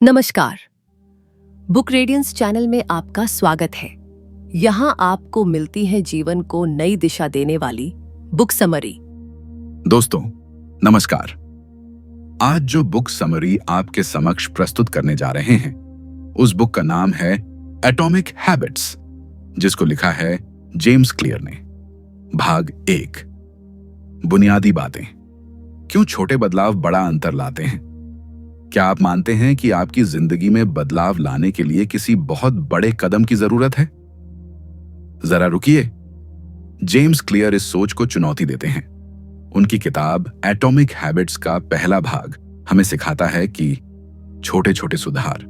नमस्कार। Book radiance channel में आपका स्वागत है। यहाँ आपको मिलती है जीवन को नई दिशा देने वाली बुक समरी। दोस्तों नमस्कार। आज जो बुक समरी आपके समक्ष प्रस्तुत करने जा रहे हैं उस बुक का नाम है एटॉमिक हैबिट्स, जिसको लिखा है जेम्स क्लियर ने। भाग 1, बुनियादी बातें। क्यों छोटे बदलाव बड़ा अंतर लाते हैं? क्या आप मानते हैं कि आपकी जिंदगी में बदलाव लाने के लिए किसी बहुत बड़े कदम की जरूरत है? जरा रुकिए। जेम्स क्लियर इस सोच को चुनौती देते हैं। उनकी किताब एटॉमिक हैबिट्स का पहला भाग हमें सिखाता है कि छोटे छोटे सुधार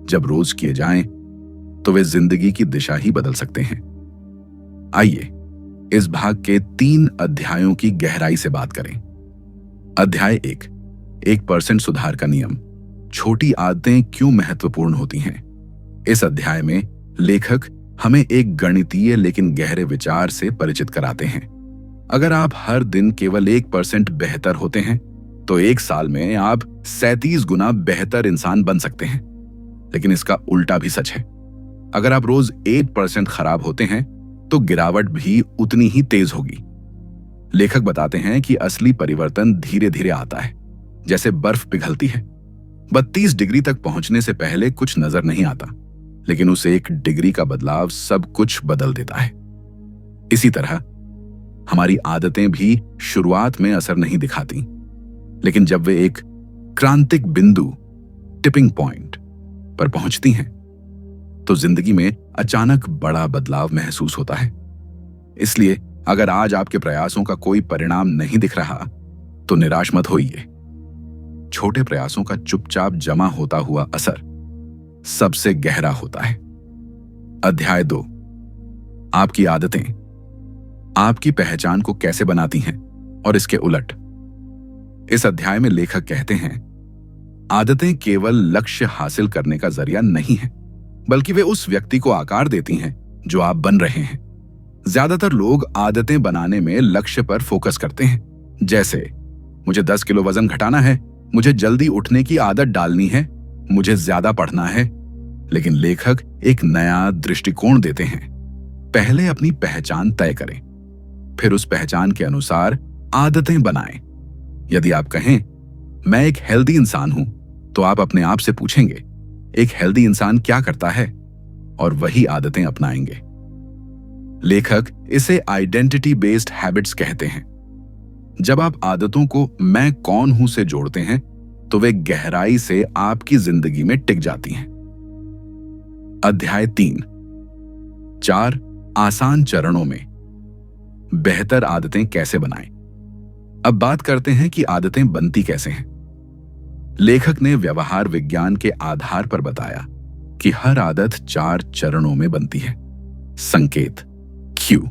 जब रोज किए जाएं तो वे जिंदगी की दिशा ही बदल सकते हैं। आइए इस भाग के 3 अध्यायों की गहराई से बात करें। अध्याय 1% सुधार का नियम। छोटी आदतें क्यों महत्वपूर्ण होती हैं? इस अध्याय में लेखक हमें एक गणितीय लेकिन गहरे विचार से परिचित कराते हैं। अगर आप हर दिन केवल 1% बेहतर होते हैं तो 1 साल में आप 37 गुना बेहतर इंसान बन सकते हैं। लेकिन इसका उल्टा भी सच है। अगर आप रोज 8% खराब होते हैं तो गिरावट भी उतनी ही तेज होगी। लेखक बताते हैं कि असली परिवर्तन धीरे धीरे आता है, जैसे बर्फ पिघलती है। 32 डिग्री तक पहुंचने से पहले कुछ नजर नहीं आता, लेकिन उस 1 डिग्री का बदलाव सब कुछ बदल देता है। इसी तरह हमारी आदतें भी शुरुआत में असर नहीं दिखाती, लेकिन जब वे एक क्रांतिक बिंदु टिपिंग पॉइंट पर पहुंचती हैं तो जिंदगी में अचानक बड़ा बदलाव महसूस होता है। इसलिए अगर आज आपके प्रयासों का कोई परिणाम नहीं दिख रहा तो निराश मत होइए। छोटे प्रयासों का चुपचाप जमा होता हुआ असर सबसे गहरा होता है। अध्याय 2, आपकी आदतें आपकी पहचान को कैसे बनाती हैं और इसके उलट। इस अध्याय में लेखक कहते हैं, आदतें केवल लक्ष्य हासिल करने का जरिया नहीं है, बल्कि वे उस व्यक्ति को आकार देती हैं जो आप बन रहे हैं। ज्यादातर लोग आदतें बनाने में लक्ष्य पर फोकस करते हैं, जैसे मुझे 10 किलो वजन घटाना है, मुझे जल्दी उठने की आदत डालनी है, मुझे ज्यादा पढ़ना है। लेकिन लेखक एक नया दृष्टिकोण देते हैं। पहले अपनी पहचान तय करें, फिर उस पहचान के अनुसार आदतें बनाएं। यदि आप कहें मैं एक हेल्दी इंसान हूं, तो आप अपने आप से पूछेंगे एक हेल्दी इंसान क्या करता है, और वही आदतें अपनाएंगे। लेखक इसे आइडेंटिटी बेस्ड हैबिट्स कहते हैं। जब आप आदतों को मैं कौन हूं से जोड़ते हैं तो वे गहराई से आपकी जिंदगी में टिक जाती हैं। अध्याय 3, 4 आसान चरणों में बेहतर आदतें कैसे बनाएं। अब बात करते हैं कि आदतें बनती कैसे हैं। लेखक ने व्यवहार विज्ञान के आधार पर बताया कि हर आदत 4 चरणों में बनती है। संकेत, क्यू,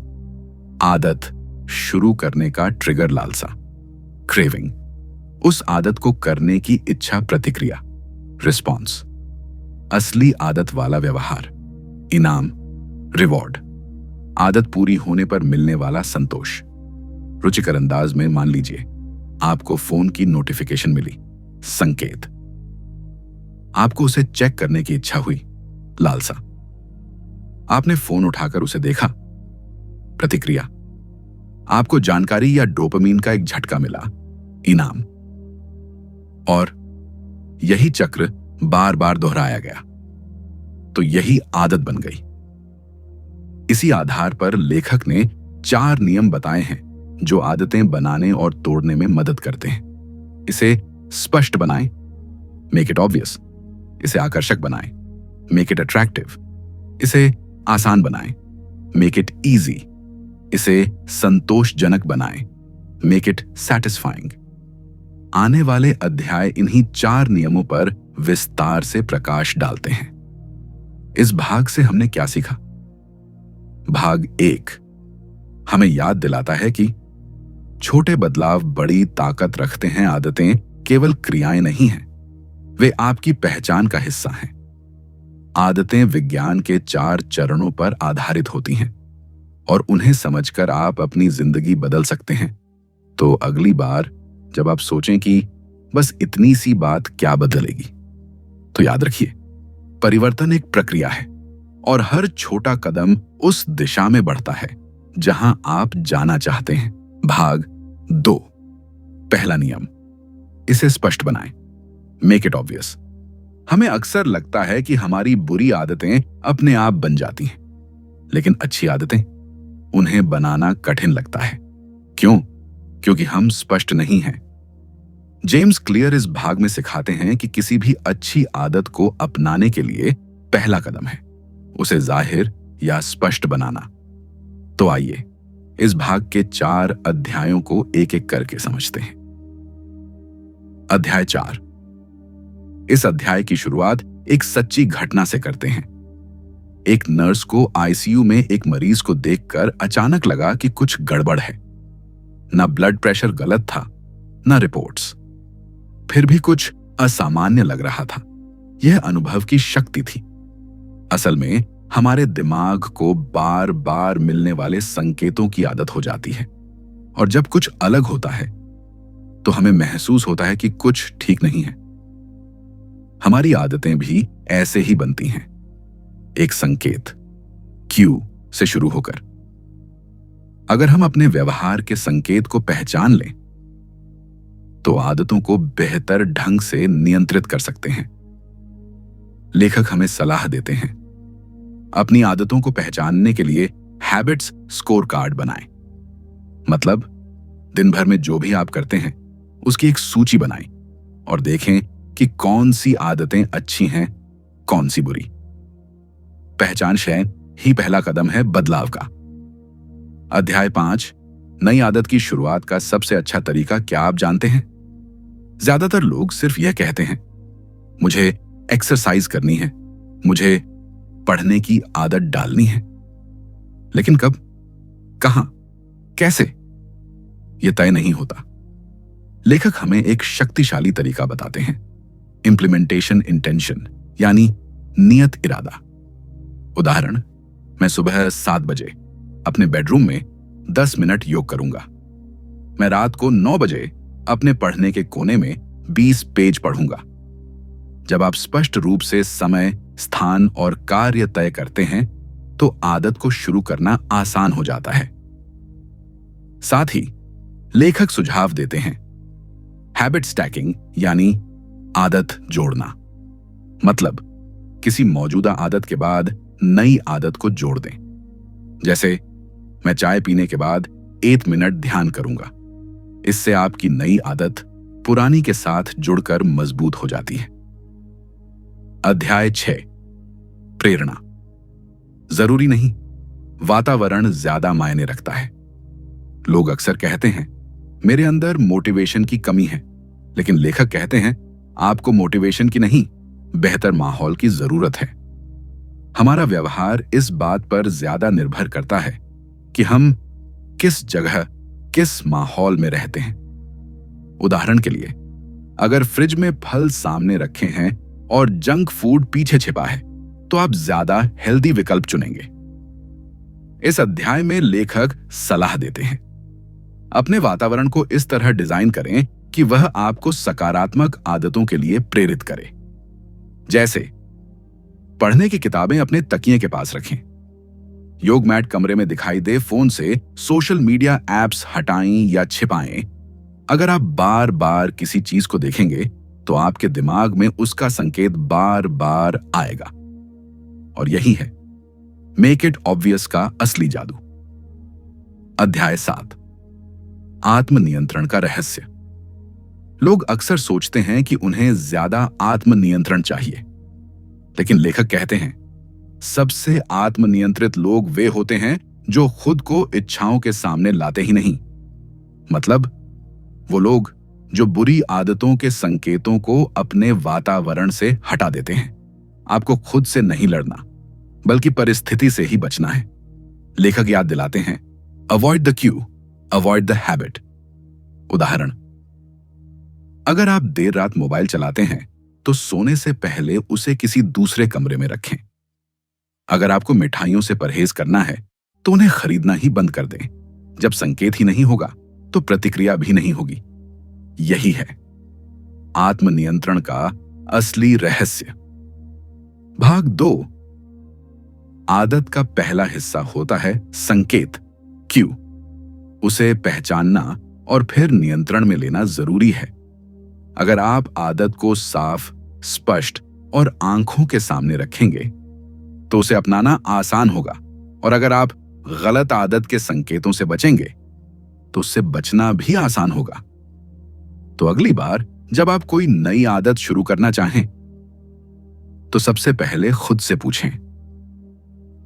आदत, शुरू करने का ट्रिगर लालसा, क्रेविंग, उस आदत को करने की इच्छा प्रतिक्रिया, रिस्पॉन्स, असली आदत वाला व्यवहार, इनाम, रिवॉर्ड, आदत पूरी होने पर मिलने वाला संतोष। रुचिकर अंदाज में मान लीजिए आपको फोन की नोटिफिकेशन मिली, संकेत, आपको उसे चेक करने की इच्छा हुई, लालसा, आपने फोन उठाकर उसे देखा, प्रतिक्रिया, आपको जानकारी या डोपामीन का एक झटका मिला, इनाम। और यही चक्र बार बार दोहराया गया तो यही आदत बन गई। इसी आधार पर लेखक ने 4 नियम बताए हैं जो आदतें बनाने और तोड़ने में मदद करते हैं। इसे स्पष्ट बनाएं, मेक इट ऑब्वियस। इसे आकर्षक बनाएं, मेक इट अट्रैक्टिव। इसे आसान बनाएं, मेक इट इजी। इसे संतोषजनक बनाएं, मेक इट सैटिस्फाइंग। आने वाले अध्याय इन्हीं 4 नियमों पर विस्तार से प्रकाश डालते हैं। इस भाग से हमने क्या सीखा? भाग 1 हमें याद दिलाता है कि छोटे बदलाव बड़ी ताकत रखते हैं। आदतें केवल क्रियाएं नहीं हैं, वे आपकी पहचान का हिस्सा हैं। आदतें विज्ञान के 4 चरणों पर आधारित होती हैं और उन्हें समझकर आप अपनी जिंदगी बदल सकते हैं। तो अगली बार जब आप सोचें कि बस इतनी सी बात क्या बदलेगी, तो याद रखिए, परिवर्तन एक प्रक्रिया है और हर छोटा कदम उस दिशा में बढ़ता है जहां आप जाना चाहते हैं। भाग 2। पहला नियम, इसे स्पष्ट बनाएं। Make it obvious. हमें अक्सर लगता है कि हमारी बुरी आदतें अपने आप बन जाती हैं, लेकिन अच्छी आदतें, उन्हें बनाना कठिन लगता है। क्यों? क्योंकि हम स्पष्ट नहीं हैं। जेम्स क्लियर इस भाग में सिखाते हैं कि किसी भी अच्छी आदत को अपनाने के लिए पहला कदम है उसे जाहिर या स्पष्ट बनाना। तो आइए इस भाग के 4 अध्यायों को एक एक करके समझते हैं। अध्याय 4। इस अध्याय की शुरुआत एक सच्ची घटना से करते हैं। एक नर्स को आईसीयू में एक मरीज को देखकर अचानक लगा कि कुछ गड़बड़ है। ना ब्लड प्रेशर गलत था, ना रिपोर्ट्स। फिर भी कुछ असामान्य लग रहा था। यह अनुभव की शक्ति थी। असल में हमारे दिमाग को बार बार मिलने वाले संकेतों की आदत हो जाती है, और जब कुछ अलग होता है तो हमें महसूस होता है कि कुछ ठीक नहीं है। हमारी आदतें भी ऐसे ही बनती हैं, एक संकेत, क्यू से शुरू होकर। अगर हम अपने व्यवहार के संकेत को पहचान लें तो आदतों को बेहतर ढंग से नियंत्रित कर सकते हैं। लेखक हमें सलाह देते हैं, अपनी आदतों को पहचानने के लिए हैबिट्स स्कोर कार्ड बनाएं। मतलब दिन भर में जो भी आप करते हैं उसकी एक सूची बनाएं और देखें कि कौन सी आदतें अच्छी हैं, कौन सी बुरी। पहचान शय ही पहला कदम है बदलाव का। अध्याय 5, नई आदत की शुरुआत का सबसे अच्छा तरीका क्या आप जानते हैं? ज्यादातर लोग सिर्फ यह कहते हैं, मुझे एक्सरसाइज करनी है, मुझे पढ़ने की आदत डालनी है। लेकिन कब, कहां, कैसे, यह तय नहीं होता। लेखक हमें एक शक्तिशाली तरीका बताते हैं, इंप्लीमेंटेशन इंटेंशन, यानी नियत इरादा। उदाहरण, मैं सुबह 7 बजे अपने बेडरूम में 10 मिनट योग करूंगा। मैं रात को 9 बजे अपने पढ़ने के कोने में 20 पेज पढ़ूंगा। जब आप स्पष्ट रूप से समय, स्थान और कार्य तय करते हैं तो आदत को शुरू करना आसान हो जाता है। साथ ही लेखक सुझाव देते हैं, हैबिट स्टैकिंग, यानी आदत जोड़ना। मतलब किसी मौजूदा आदत के बाद नई आदत को जोड़ दें। जैसे मैं चाय पीने के बाद 1 मिनट ध्यान करूंगा। इससे आपकी नई आदत पुरानी के साथ जुड़कर मजबूत हो जाती है। अध्याय 6, प्रेरणा। जरूरी नहीं, वातावरण ज्यादा मायने रखता है। लोग अक्सर कहते हैं, मेरे अंदर मोटिवेशन की कमी है, लेकिन लेखक कहते हैं, आपको मोटिवेशन की नहीं, बेहतर माहौल की जरूरत है। हमारा व्यवहार इस बात पर ज्यादा निर्भर करता है कि हम किस जगह, किस माहौल में रहते हैं। उदाहरण के लिए, अगर फ्रिज में फल सामने रखे हैं और जंक फूड पीछे छिपा है तो आप ज्यादा हेल्दी विकल्प चुनेंगे। इस अध्याय में लेखक सलाह देते हैं, अपने वातावरण को इस तरह डिजाइन करें कि वह आपको सकारात्मक आदतों के लिए प्रेरित करे। जैसे पढ़ने की किताबें अपने तकिए के पास रखें, योग मैट कमरे में दिखाई दे, फोन से सोशल मीडिया एप्स हटाएं या छिपाएं। अगर आप बार बार किसी चीज को देखेंगे तो आपके दिमाग में उसका संकेत बार बार आएगा। और यही है मेक इट ऑब्वियस का असली जादू। अध्याय 7, आत्मनियंत्रण का रहस्य। लोग अक्सर सोचते हैं कि उन्हें ज्यादा आत्मनियंत्रण चाहिए, लेकिन लेखक कहते हैं, सबसे आत्मनियंत्रित लोग वे होते हैं जो खुद को इच्छाओं के सामने लाते ही नहीं। मतलब वो लोग जो बुरी आदतों के संकेतों को अपने वातावरण से हटा देते हैं। आपको खुद से नहीं लड़ना, बल्कि परिस्थिति से ही बचना है। लेखक याद दिलाते हैं, avoid the Q, avoid the habit. उदाहरण, अगर आप देर रात मोबाइल चलाते हैं तो सोने से पहले उसे किसी दूसरे कमरे में रखें। अगर आपको मिठाइयों से परहेज करना है तो उन्हें खरीदना ही बंद कर दें। जब संकेत ही नहीं होगा तो प्रतिक्रिया भी नहीं होगी। यही है आत्मनियंत्रण का असली रहस्य। भाग 2, आदत का पहला हिस्सा होता है संकेत, क्यू। उसे पहचानना और फिर नियंत्रण में लेना जरूरी है। अगर आप आदत को साफ, स्पष्ट और आंखों के सामने रखेंगे तो उसे अपनाना आसान होगा, और अगर आप गलत आदत के संकेतों से बचेंगे तो उससे बचना भी आसान होगा। तो अगली बार जब आप कोई नई आदत शुरू करना चाहें तो सबसे पहले खुद से पूछें,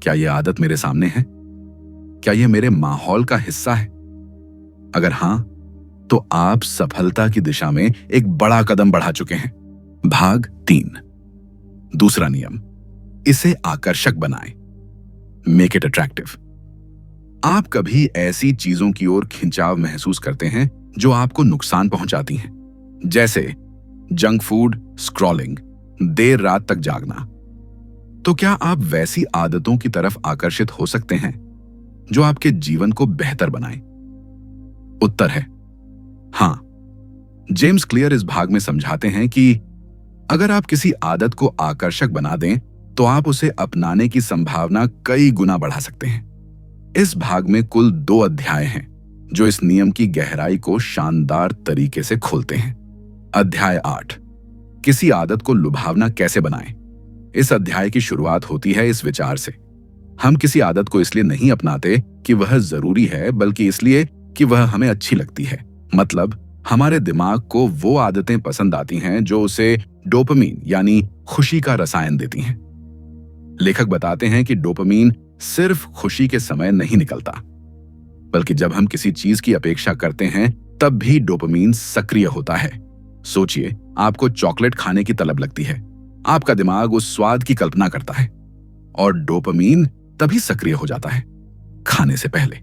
क्या यह आदत मेरे सामने है? क्या यह मेरे माहौल का हिस्सा है? अगर हां, तो आप सफलता की दिशा में एक बड़ा कदम बढ़ा चुके हैं। भाग 3, दूसरा नियम, इसे आकर्षक बनाएं। Make it attractive. आप कभी ऐसी चीजों की ओर खिंचाव महसूस करते हैं जो आपको नुकसान पहुंचाती हैं, जैसे जंक फूड, स्क्रॉलिंग, देर रात तक जागना। तो क्या आप वैसी आदतों की तरफ आकर्षित हो सकते हैं जो आपके जीवन को बेहतर बनाएं? उत्तर है हां। जेम्स क्लियर इस भाग में समझाते हैं कि अगर आप किसी आदत को आकर्षक बना दें तो आप उसे अपनाने की संभावना कई गुना बढ़ा सकते हैं। इस भाग में कुल 2 अध्याय हैं जो इस नियम की गहराई को शानदार तरीके से खोलते हैं। अध्याय 8, किसी आदत को लुभावना कैसे बनाएं। इस अध्याय की शुरुआत होती है इस विचार से, हम किसी आदत को इसलिए नहीं अपनाते कि वह जरूरी है, बल्कि इसलिए कि वह हमें अच्छी लगती है। मतलब हमारे दिमाग को वो आदतें पसंद आती हैं जो उसे डोपामीन यानी खुशी का रसायन देती हैं। लेखक बताते हैं कि डोपामीन सिर्फ खुशी के समय नहीं निकलता, बल्कि जब हम किसी चीज की अपेक्षा करते हैं तब भी डोपामीन सक्रिय होता है। सोचिए, आपको चॉकलेट खाने की तलब लगती है, आपका दिमाग उस स्वाद की कल्पना करता है और डोपामीन तभी सक्रिय हो जाता है, खाने से पहले।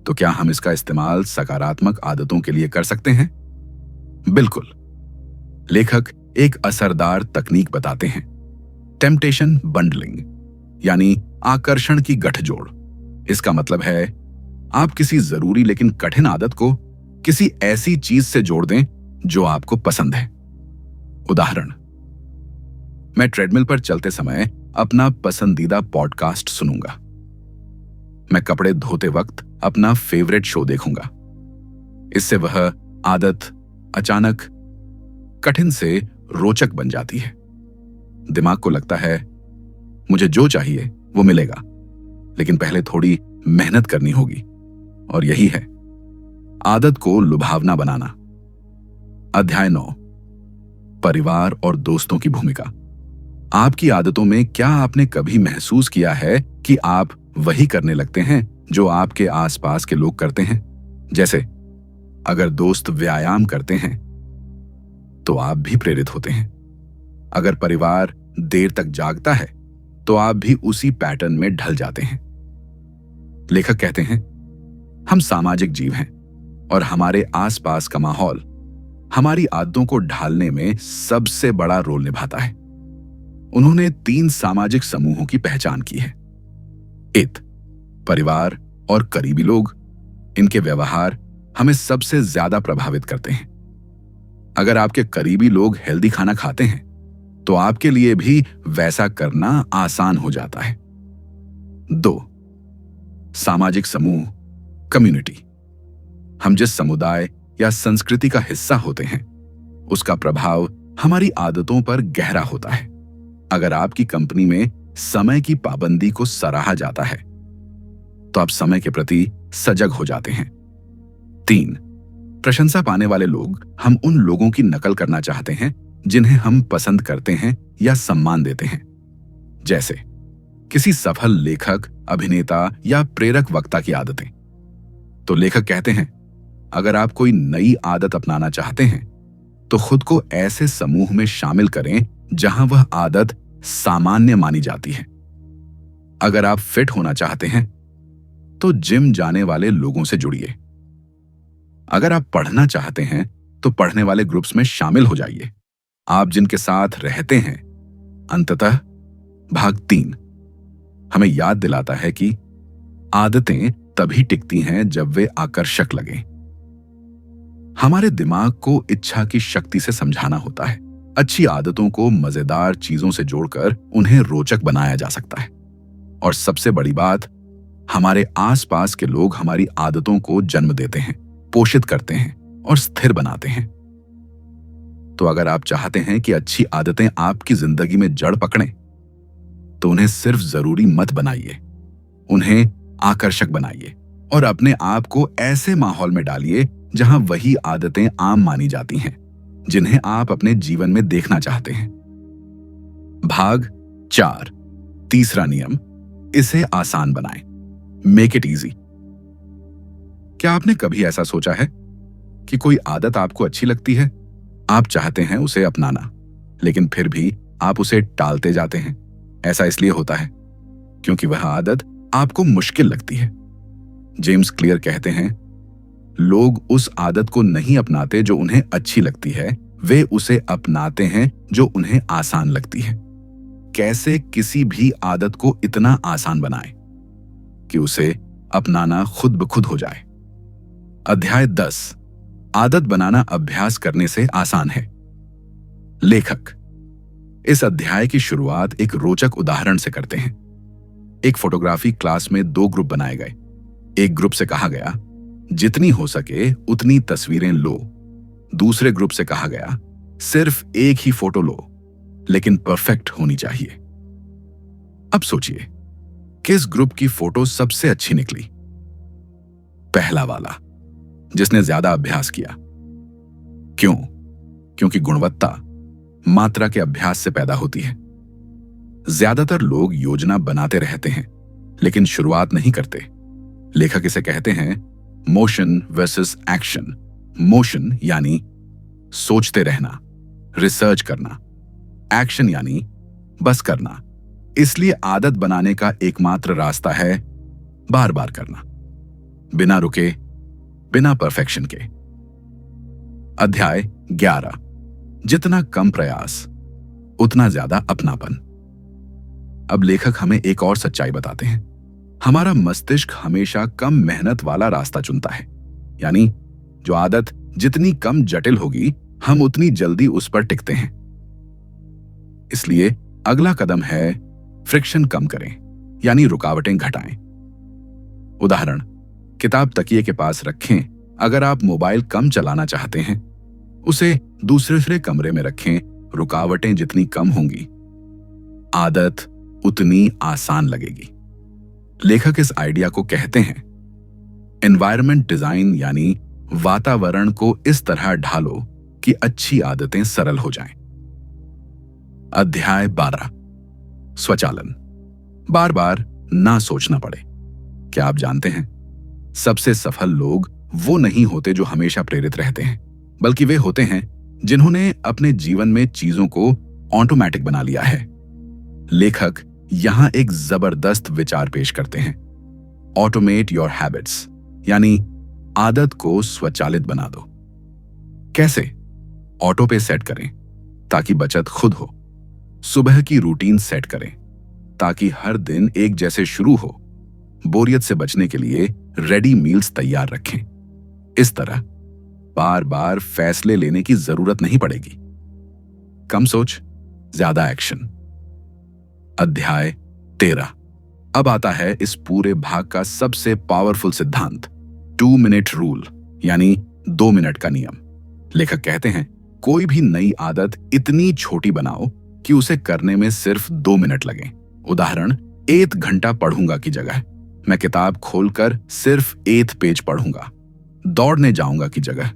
तो क्या हम इसका इस्तेमाल सकारात्मक आदतों के लिए कर सकते हैं? बिल्कुल। लेखक एक असरदार तकनीक बताते हैं, टेम्पटेशन बंडलिंग, यानी आकर्षण की गठजोड़। इसका मतलब है आप किसी जरूरी लेकिन कठिन आदत को किसी ऐसी चीज से जोड़ दें जो आपको पसंद है। उदाहरण, मैं ट्रेडमिल पर चलते समय अपना पसंदीदा पॉडकास्ट सुनूंगा। मैं कपड़े धोते वक्त अपना फेवरेट शो देखूंगा। इससे वह आदत अचानक कठिन से रोचक बन जाती है। दिमाग को लगता है मुझे जो चाहिए वो मिलेगा, लेकिन पहले थोड़ी मेहनत करनी होगी। और यही है आदत को लुभावना बनाना। अध्याय 9, परिवार और दोस्तों की भूमिका। आपकी आदतों में क्या आपने कभी महसूस किया है कि आप वही करने लगते हैं जो आपके आसपास के लोग करते हैं? जैसे अगर दोस्त व्यायाम करते हैं तो आप भी प्रेरित होते हैं। अगर परिवार देर तक जागता है तो आप भी उसी पैटर्न में ढल जाते हैं। लेखक कहते हैं, हम सामाजिक जीव हैं और हमारे आसपास का माहौल हमारी आदतों को ढालने में सबसे बड़ा रोल निभाता है। उन्होंने 3 सामाजिक समूहों की पहचान की है। इत, परिवार और करीबी लोग। इनके व्यवहार हमें सबसे ज्यादा प्रभावित करते हैं। अगर आपके करीबी लोग हेल्दी खाना खाते हैं तो आपके लिए भी वैसा करना आसान हो जाता है। 2, सामाजिक समूह, कम्युनिटी। हम जिस समुदाय या संस्कृति का हिस्सा होते हैं उसका प्रभाव हमारी आदतों पर गहरा होता है। अगर आपकी कंपनी में समय की पाबंदी को सराहा जाता है तो आप समय के प्रति सजग हो जाते हैं। 3, प्रशंसा पाने वाले लोग। हम उन लोगों की नकल करना चाहते हैं जिन्हें हम पसंद करते हैं या सम्मान देते हैं, जैसे किसी सफल लेखक, अभिनेता या प्रेरक वक्ता की आदतें। तो लेखक कहते हैं, अगर आप कोई नई आदत अपनाना चाहते हैं तो खुद को ऐसे समूह में शामिल करें जहां वह आदत सामान्य मानी जाती है। अगर आप फिट होना चाहते हैं तो जिम जाने वाले लोगों से जुड़िए। अगर आप पढ़ना चाहते हैं तो पढ़ने वाले ग्रुप्स में शामिल हो जाइए। आप जिनके साथ रहते हैं। अंततः भाग 3 हमें याद दिलाता है कि आदतें तभी टिकती हैं जब वे आकर्षक लगें। हमारे दिमाग को इच्छा की शक्ति से समझाना होता है, अच्छी आदतों को मजेदार चीजों से जोड़कर उन्हें रोचक बनाया जा सकता है। और सबसे बड़ी बात, हमारे आसपास के लोग हमारी आदतों को जन्म देते हैं, पोषित करते हैं और स्थिर बनाते हैं। तो अगर आप चाहते हैं कि अच्छी आदतें आपकी जिंदगी में जड़ पकड़ें, तो उन्हें सिर्फ जरूरी मत बनाइए, उन्हें आकर्षक बनाइए और अपने आप को ऐसे माहौल में डालिए जहां वही आदतें आम मानी जाती हैं, जिन्हें आप अपने जीवन में देखना चाहते हैं। भाग 4, तीसरा नियम, इसे आसान बनाएं। Make it easy. क्या आपने कभी ऐसा सोचा है कि कोई आदत आपको अच्छी लगती है, आप चाहते हैं उसे अपनाना, लेकिन फिर भी आप उसे टालते जाते हैं? ऐसा इसलिए होता है क्योंकि वह आदत आपको मुश्किल लगती है। जेम्स क्लियर कहते हैं, लोग उस आदत को नहीं अपनाते जो उन्हें अच्छी लगती है, वे उसे अपनाते हैं जो उन्हें आसान लगती है। कैसे किसी भी आदत को इतना आसान बनाएं कि उसे अपनाना खुद ब खुद हो जाए। अध्याय 10, आदत बनाना अभ्यास करने से आसान है। लेखक इस अध्याय की शुरुआत एक रोचक उदाहरण से करते हैं। एक फोटोग्राफी क्लास में 2 ग्रुप बनाए गए। एक ग्रुप से कहा गया, जितनी हो सके उतनी तस्वीरें लो। दूसरे ग्रुप से कहा गया, सिर्फ एक ही फोटो लो, लेकिन परफेक्ट होनी चाहिए। अब सोचिए, किस ग्रुप की फोटो सबसे अच्छी निकली? पहला वाला, जिसने ज्यादा अभ्यास किया। क्यों? क्योंकि गुणवत्ता मात्रा के अभ्यास से पैदा होती है। ज्यादातर लोग योजना बनाते रहते हैं, लेकिन शुरुआत नहीं करते। लेखक इसे कहते हैं मोशन वर्सेस एक्शन। मोशन यानी सोचते रहना, रिसर्च करना। एक्शन यानी बस करना। इसलिए आदत बनाने का एकमात्र रास्ता है बार बार करना, बिना रुके, बिना परफेक्शन के। अध्याय 11, जितना कम प्रयास उतना ज्यादा अपनापन। अब लेखक हमें एक और सच्चाई बताते हैं। हमारा मस्तिष्क हमेशा कम मेहनत वाला रास्ता चुनता है, यानी जो आदत जितनी कम जटिल होगी, हम उतनी जल्दी उस पर टिकते हैं। इसलिए अगला कदम है फ्रिक्शन कम करें, यानी रुकावटें घटाएं। उदाहरण, किताब तकिए के पास रखें। अगर आप मोबाइल कम चलाना चाहते हैं, उसे दूसरे कमरे में रखें। रुकावटें जितनी कम होंगी, आदत उतनी आसान लगेगी। लेखक इस आइडिया को कहते हैं एनवायरनमेंट डिजाइन, यानी वातावरण को इस तरह ढालो कि अच्छी आदतें सरल हो जाएं। अध्याय 12, स्वचालन। बार बार ना सोचना पड़े। क्या आप जानते हैं, सबसे सफल लोग वो नहीं होते जो हमेशा प्रेरित रहते हैं, बल्कि वे होते हैं जिन्होंने अपने जीवन में चीजों को ऑटोमेटिक बना लिया है। लेखक यहां एक जबरदस्त विचार पेश करते हैं, ऑटोमेट योर हैबिट्स, यानी आदत को स्वचालित बना दो। कैसे? ऑटो पे सेट करें ताकि बचत खुद हो। सुबह की रूटीन सेट करें ताकि हर दिन एक जैसे शुरू हो। बोरियत से बचने के लिए रेडी मील्स तैयार रखें। इस तरह बार बार फैसले लेने की जरूरत नहीं पड़ेगी। कम सोच, ज्यादा एक्शन। अध्याय 13, अब आता है इस पूरे भाग का सबसे पावरफुल सिद्धांत, 2 मिनट रूल, यानी 2 मिनट का नियम। लेखक कहते हैं, कोई भी नई आदत इतनी छोटी बनाओ कि उसे करने में सिर्फ 2 मिनट लगें। उदाहरण, 1 घंटा पढ़ूंगा की जगह मैं किताब खोलकर सिर्फ 1 पेज पढ़ूंगा। दौड़ने जाऊंगा की जगह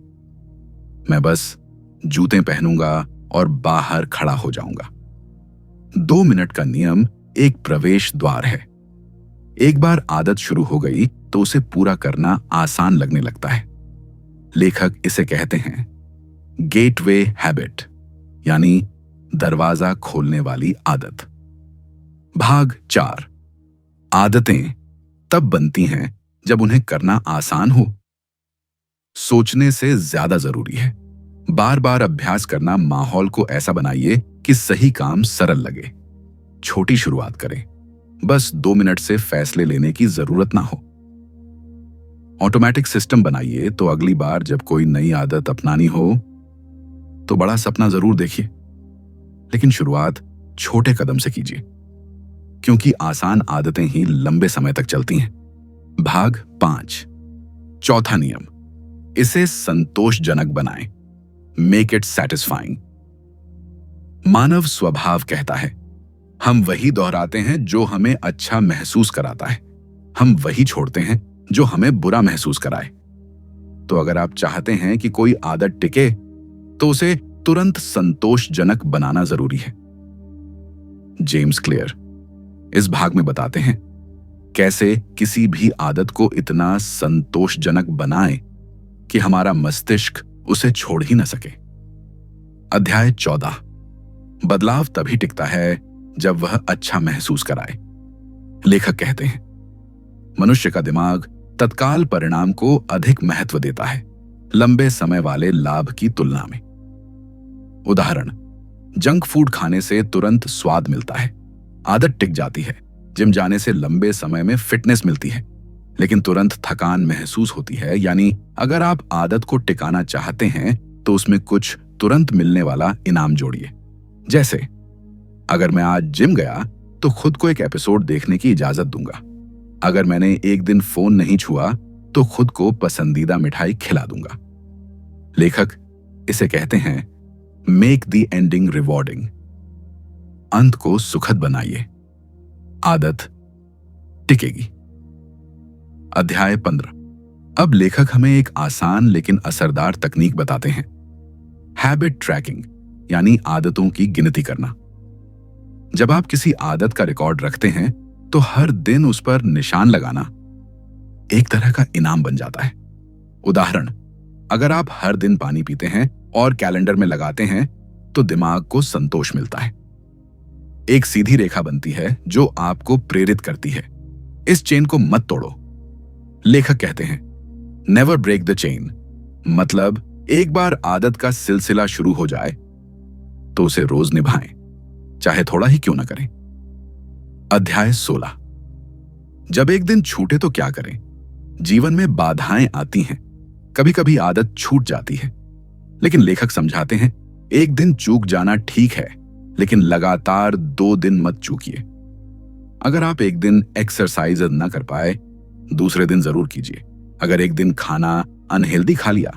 मैं बस जूते पहनूंगा और बाहर खड़ा हो जाऊंगा। 2 मिनट का नियम एक प्रवेश द्वार है। एक बार आदत शुरू हो गई तो उसे पूरा करना आसान लगने लगता है। लेखक इसे कहते हैं गेटवे हैबिट, यानी दरवाजा खोलने वाली आदत। भाग 4, आदतें तब बनती हैं जब उन्हें करना आसान हो। सोचने से ज्यादा जरूरी है। बार बार अभ्यास करना माहौल को ऐसा बनाइए कि सही काम सरल लगे। छोटी शुरुआत करें, बस 2 मिनट से फैसले लेने की जरूरत ना हो। ऑटोमेटिक सिस्टम बनाइए तो अगली बार जब कोई नई आदत अपनानी हो तो बड़ा सपना जरूर देखिए, लेकिन शुरुआत छोटे कदम से कीजिए, क्योंकि आसान आदतें ही लंबे समय तक चलती हैं। भाग 5, चौथा नियम, इसे संतोषजनक बनाएं। Make it satisfying. मानव स्वभाव कहता है, हम वही दोहराते हैं जो हमें अच्छा महसूस कराता है, हम वही छोड़ते हैं जो हमें बुरा महसूस कराए। तो अगर आप चाहते हैं कि कोई आदत टिके, तो उसे तुरंत संतोषजनक बनाना जरूरी है। जेम्स क्लियर इस भाग में बताते हैं कैसे किसी भी आदत को इतना संतोषजनक बनाएं कि हमारा मस्तिष्क उसे छोड़ ही न सके। अध्याय 14, बदलाव तभी टिकता है जब वह अच्छा महसूस कराए। लेखक कहते हैं, मनुष्य का दिमाग तत्काल परिणाम को अधिक महत्व देता है, लंबे समय वाले लाभ की तुलना में। उदाहरण, जंक फूड खाने से तुरंत स्वाद मिलता है, आदत टिक जाती है। जिम जाने से लंबे समय में फिटनेस मिलती है, लेकिन तुरंत थकान महसूस होती है। यानी अगर आप आदत को टिकाना चाहते हैं तो उसमें कुछ तुरंत मिलने वाला इनाम जोड़िए। जैसे, अगर मैं आज जिम गया तो खुद को एक एपिसोड देखने की इजाजत दूंगा। अगर मैंने एक दिन फोन नहीं छुआ तो खुद को पसंदीदा मिठाई खिला दूंगा। लेखक इसे कहते हैं मेक द एंडिंग रिवॉर्डिंग। अंत को सुखद बनाइए, आदत टिकेगी। अध्याय 15, अब लेखक हमें एक आसान लेकिन असरदार तकनीक बताते हैं, हैबिट ट्रैकिंग, यानी आदतों की गिनती करना। जब आप किसी आदत का रिकॉर्ड रखते हैं तो हर दिन उस पर निशान लगाना एक तरह का इनाम बन जाता है। उदाहरण, अगर आप हर दिन पानी पीते हैं और कैलेंडर में लगाते हैं तो दिमाग को संतोष मिलता है। एक सीधी रेखा बनती है जो आपको प्रेरित करती है। इस चेन को मत तोड़ो। लेखक कहते हैं नेवर ब्रेक द चेन, मतलब एक बार आदत का सिलसिला शुरू हो जाए तो उसे रोज निभाएं, चाहे थोड़ा ही क्यों ना करें। अध्याय 16, जब एक दिन छूटे तो क्या करें। जीवन में बाधाएं आती हैं, कभी कभी आदत छूट जाती है, लेकिन लेखक समझाते हैं एक दिन चूक जाना ठीक है, लेकिन लगातार 2 दिन मत चूकिए। अगर आप एक दिन एक्सरसाइज न कर पाए, दूसरे दिन जरूर कीजिए। अगर एक दिन खाना अनहेल्दी खा लिया,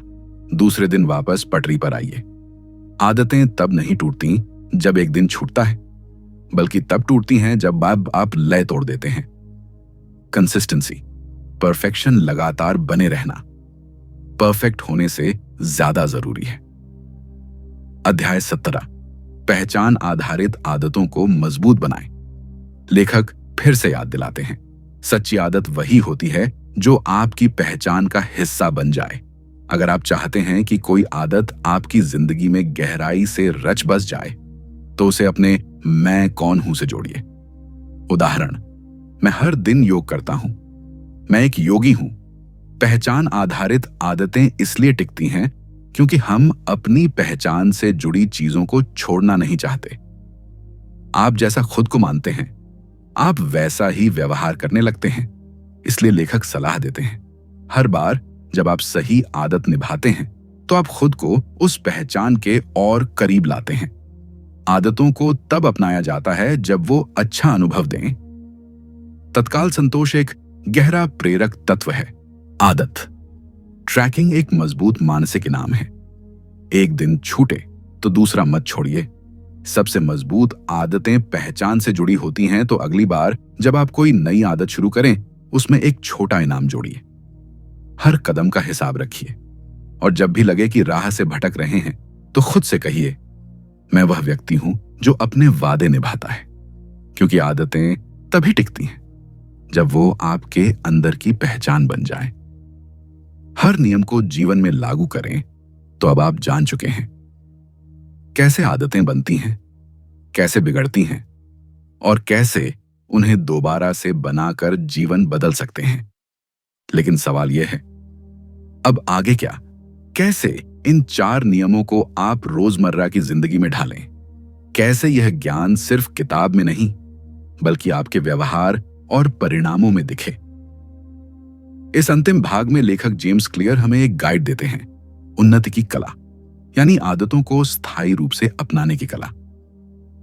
दूसरे दिन वापस पटरी पर आइए। आदतें तब नहीं टूटती जब एक दिन छूटता है, बल्कि तब टूटती हैं जब आप लय तोड़ देते हैं। कंसिस्टेंसी, परफेक्शन, लगातार बने रहना परफेक्ट होने से ज्यादा जरूरी है। अध्याय 17, पहचान आधारित आदतों को मजबूत बनाएं। लेखक फिर से याद दिलाते हैं, सच्ची आदत वही होती है जो आपकी पहचान का हिस्सा बन जाए। अगर आप चाहते हैं कि कोई आदत आपकी जिंदगी में गहराई से रच बस जाए तो उसे अपने मैं कौन हूं से जोड़िए। उदाहरण, मैं हर दिन योग करता हूं, मैं एक योगी हूं। पहचान आधारित आदतें इसलिए टिकती हैं क्योंकि हम अपनी पहचान से जुड़ी चीजों को छोड़ना नहीं चाहते। आप जैसा खुद को मानते हैं, आप वैसा ही व्यवहार करने लगते हैं। इसलिए लेखक सलाह देते हैं, हर बार जब आप सही आदत निभाते हैं तो आप खुद को उस पहचान के और करीब लाते हैं। आदतों को तब अपनाया जाता है जब वो अच्छा अनुभव दें। तत्काल संतोष एक गहरा प्रेरक तत्व है। आदत ट्रैकिंग एक मजबूत मानसिक इनाम है। एक दिन छूटे तो दूसरा मत छोड़िए। सबसे मजबूत आदतें पहचान से जुड़ी होती हैं, तो अगली बार जब आप कोई नई आदत शुरू करें उसमें एक छोटा इनाम जोड़िए। हर कदम का हिसाब रखिए, और जब भी लगे कि राह से भटक रहे हैं तो खुद से कहिए, मैं वह व्यक्ति हूं जो अपने वादे निभाता है। क्योंकि आदतें तभी टिकती हैं जब वो आपके अंदर की पहचान बन जाए। हर नियम को जीवन में लागू करें तो अब आप जान चुके हैं कैसे आदतें बनती हैं, कैसे बिगड़ती हैं, और कैसे उन्हें दोबारा से बनाकर जीवन बदल सकते हैं। लेकिन सवाल यह है, अब आगे क्या? कैसे इन 4 नियमों को आप रोजमर्रा की जिंदगी में ढालें? कैसे यह ज्ञान सिर्फ किताब में नहीं बल्कि आपके व्यवहार और परिणामों में दिखे? इस अंतिम भाग में लेखक जेम्स क्लियर हमें एक गाइड देते हैं, उन्नति की कला, यानी आदतों को स्थायी रूप से अपनाने की कला।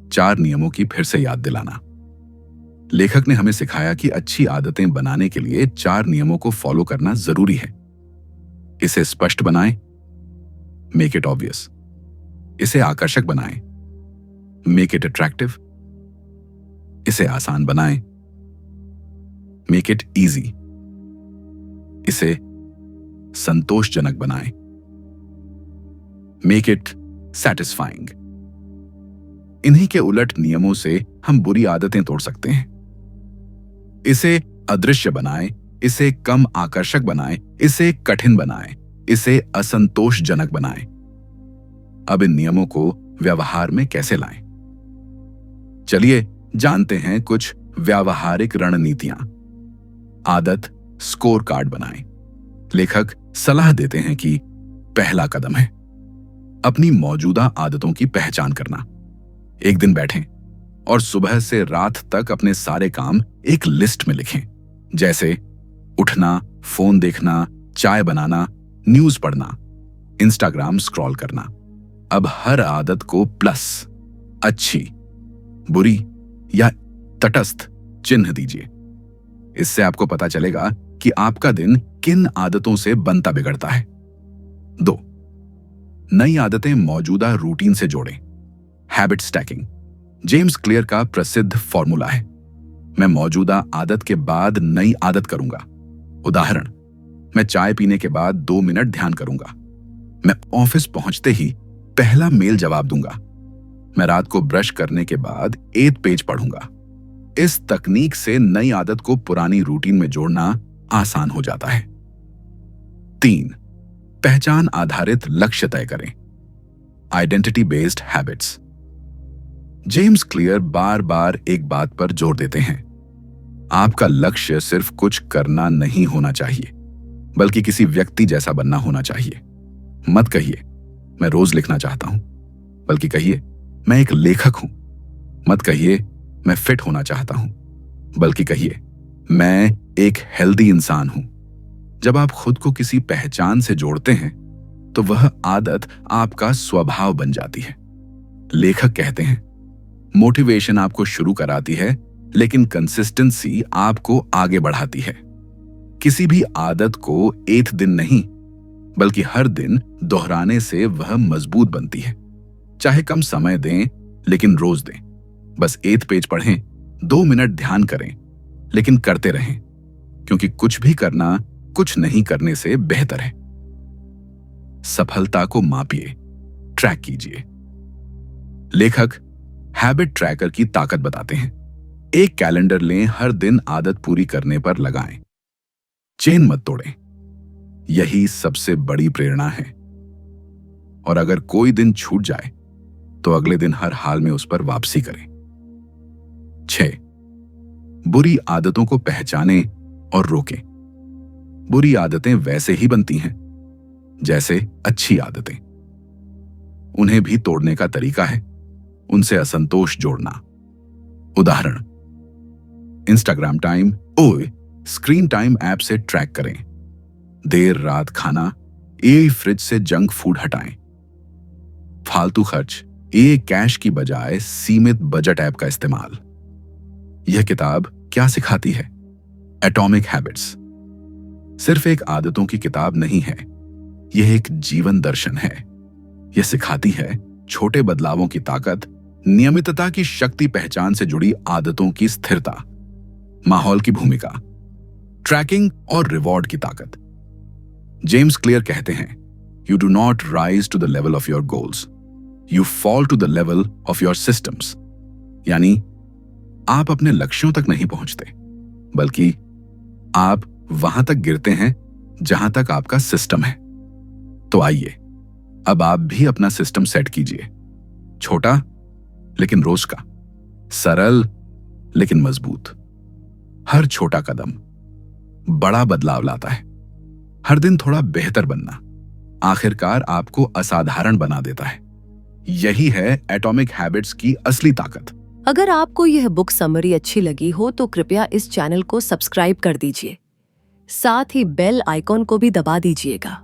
4 नियमों की फिर से याद दिलाना। लेखक ने हमें सिखाया कि अच्छी आदतें बनाने के लिए 4 नियमों को फॉलो करना जरूरी है। इसे स्पष्ट बनाएं, मेक इट ऑब्वियस। इसे आकर्षक बनाएं, मेक इट अट्रैक्टिव। इसे आसान बनाएं, मेक इट इजी। इसे संतोषजनक बनाएं, मेक इट सैटिस्फाइंग। इन्हीं के उलट नियमों से हम बुरी आदतें तोड़ सकते हैं। इसे अदृश्य बनाएं, इसे कम आकर्षक बनाएं, इसे कठिन बनाएं, इसे असंतोषजनक बनाएं। अब इन नियमों को व्यवहार में कैसे लाएं? चलिए जानते हैं कुछ व्यावहारिक रणनीतियां। आदत स्कोर कार्ड बनाएं। लेखक सलाह देते हैं कि पहला कदम है अपनी मौजूदा आदतों की पहचान करना। एक दिन बैठें और सुबह से रात तक अपने सारे काम एक लिस्ट में लिखें, जैसे उठना, फोन देखना, चाय बनाना, न्यूज पढ़ना, इंस्टाग्राम स्क्रॉल करना। अब हर आदत को प्लस, अच्छी, बुरी या तटस्थ चिन्ह दीजिए। इससे आपको पता चलेगा कि आपका दिन किन आदतों से बनता बिगड़ता है। 2. नई आदतें मौजूदा रूटीन से जोड़ें। हैबिट स्टैकिंग जेम्स क्लियर का प्रसिद्ध फॉर्मूला है। मैं मौजूदा आदत के बाद नई आदत करूंगा। उदाहरण, मैं चाय पीने के बाद 2 मिनट ध्यान करूंगा। मैं ऑफिस पहुंचते ही पहला मेल जवाब दूंगा। मैं रात को ब्रश करने के बाद 8 पेज पढ़ूंगा। इस तकनीक से नई आदत को पुरानी रूटीन में जोड़ना आसान हो जाता है। 3. पहचान आधारित लक्ष्य तय करें। Identity based habits. James Clear बार बार एक बात पर जोर देते हैं, आपका लक्ष्य सिर्फ कुछ करना नहीं होना चाहिए, बल्कि किसी व्यक्ति जैसा बनना होना चाहिए। मत कहिए मैं रोज लिखना चाहता हूं, बल्कि कहिए मैं एक लेखक हूं। मत कहिए मैं फिट होना चाहता हूं, बल्कि कहिए मैं एक हेल्दी इंसान हूं। जब आप खुद को किसी पहचान से जोड़ते हैं तो वह आदत आपका स्वभाव बन जाती है। लेखक कहते हैं, मोटिवेशन आपको शुरू कराती है, लेकिन कंसिस्टेंसी आपको आगे बढ़ाती है। किसी भी आदत को एक दिन नहीं, बल्कि हर दिन दोहराने से वह मजबूत बनती है। चाहे कम समय दें, लेकिन रोज दें। बस 8 पेज पढ़ें, 2 मिनट ध्यान करें, लेकिन करते रहें, क्योंकि कुछ भी करना कुछ नहीं करने से बेहतर है। सफलता को मापिए, ट्रैक कीजिए। लेखक हैबिट ट्रैकर की ताकत बताते हैं। एक कैलेंडर लें, हर दिन आदत पूरी करने पर लगाएं। चेन मत तोड़ें, यही सबसे बड़ी प्रेरणा है। और अगर कोई दिन छूट जाए तो अगले दिन हर हाल में उस पर वापसी करें। 6. बुरी आदतों को पहचानें और रोकें। बुरी आदतें वैसे ही बनती हैं जैसे अच्छी आदतें। उन्हें भी तोड़ने का तरीका है उनसे असंतोष जोड़ना। उदाहरण, Instagram time screen time app से ट्रैक करें। देर रात खाना, फ्रिज से जंक फूड हटाएं। फालतू खर्च, कैश की बजाय सीमित बजट ऐप का इस्तेमाल। यह किताब क्या सिखाती है? एटॉमिक हैबिट्स सिर्फ एक आदतों की किताब नहीं है, यह एक जीवन दर्शन है। यह सिखाती है छोटे बदलावों की ताकत, नियमितता की शक्ति, पहचान से जुड़ी आदतों की स्थिरता, माहौल की भूमिका, ट्रैकिंग और रिवॉर्ड की ताकत। जेम्स क्लियर कहते हैं, you do not rise to the level of your goals, you fall to the level of your systems. यानी आप अपने लक्ष्यों तक नहीं पहुंचते, बल्कि आप वहां तक गिरते हैं जहां तक आपका सिस्टम है। तो आइए अब आप भी अपना सिस्टम सेट कीजिए। छोटा लेकिन रोज का, सरल लेकिन मजबूत। हर छोटा कदम बड़ा बदलाव लाता है। हर दिन थोड़ा बेहतर बनना आखिरकार आपको असाधारण बना देता है। यही है एटॉमिक हैबिट्स की असली ताकत। अगर आपको यह बुक समरी अच्छी लगी हो तो कृपया इस चैनल को सब्सक्राइब कर दीजिए। साथ ही बेल आइकॉन को भी दबा दीजिएगा,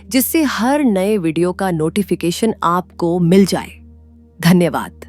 जिससे हर नए वीडियो का नोटिफिकेशन आपको मिल जाए। धन्यवाद।